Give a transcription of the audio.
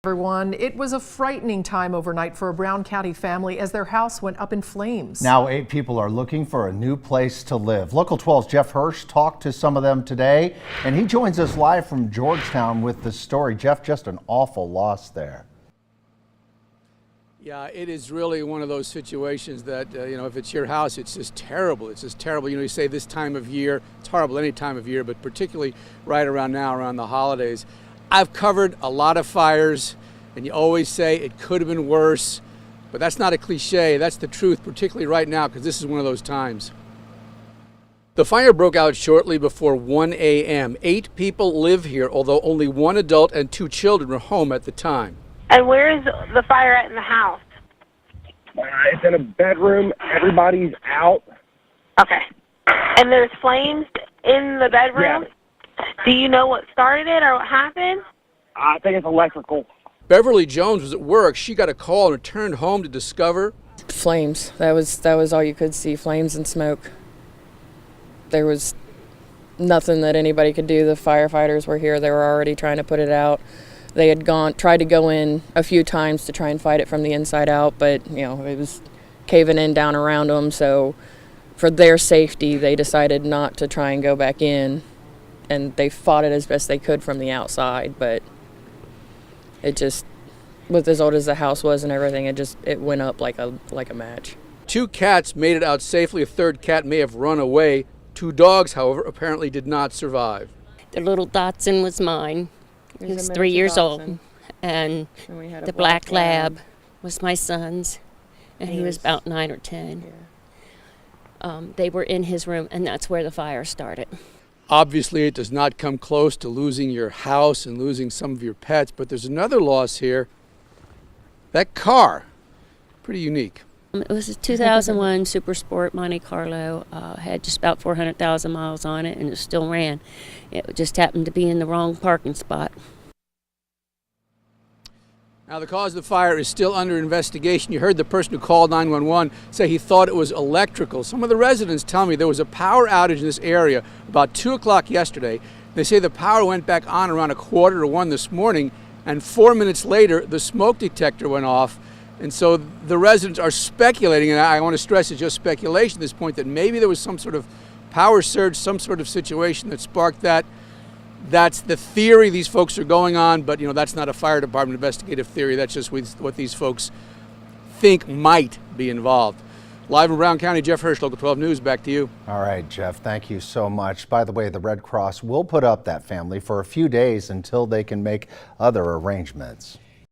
Everyone, it was a frightening time overnight for a Brown County family as their house went up in flames. Now 8 people are looking for a new place to live. Local 12's Jeff Hirsch talked to some of them today, and he joins us live from Georgetown with the story. Jeff, just an awful loss there. Yeah, it is really one of those situations that, if it's your house, it's just terrible. It's just terrible. You say this time of year, it's horrible any time of year, but particularly right around now, around the holidays. I've covered a lot of fires, and you always say it could have been worse, but that's not a cliche. That's the truth, particularly right now, because this is one of those times. The fire broke out shortly before 1 a.m. 8 people live here, although only 1 adult and 2 children were home at the time. And where is the fire at in the house? It's in a bedroom. Everybody's out. Okay. And there's flames in the bedroom? Yeah. Do you know what started it or what happened? I think it's electrical. Beverly Jones was at work. She got a call and returned home to discover flames. That was all you could see, flames and smoke. There was nothing that anybody could do. The firefighters were here. They were already trying to put it out. They had tried to go in a few times to try and fight it from the inside out, but it was caving in down around them. So for their safety, they decided not to try and go back in, and they fought it as best they could from the outside. But it just, with as old as the house was and everything, it went up like a match. 2 cats made it out safely. A 3rd cat may have run away. 2 dogs, however, apparently did not survive. The little Dachshund was mine. He was 3 years old, and the black lab was my son's, and he was about 9 or 10. Yeah. They were in his room, and that's where the fire started. Obviously, it does not come close to losing your house and losing some of your pets, but there's another loss here. That car, pretty unique. It was a 2001 Super Sport Monte Carlo, had just about 400,000 miles on it, and it still ran. It just happened to be in the wrong parking spot. Now, the cause of the fire is still under investigation. You heard the person who called 911 say he thought it was electrical. Some of the residents tell me there was a power outage in this area about 2 o'clock yesterday. They say the power went back on around 1:45 this morning, and 4 minutes later, the smoke detector went off. And so the residents are speculating, and I want to stress it's just speculation at this point, that maybe there was some sort of power surge, some sort of situation that sparked that. That's the theory these folks are going on, but that's not a fire department investigative theory. That's just what these folks think might be involved. Live in Brown County, Jeff Hirsch, Local 12 News. Back to you. All right, Jeff, thank you so much. By the way, the Red Cross will put up that family for a few days until they can make other arrangements.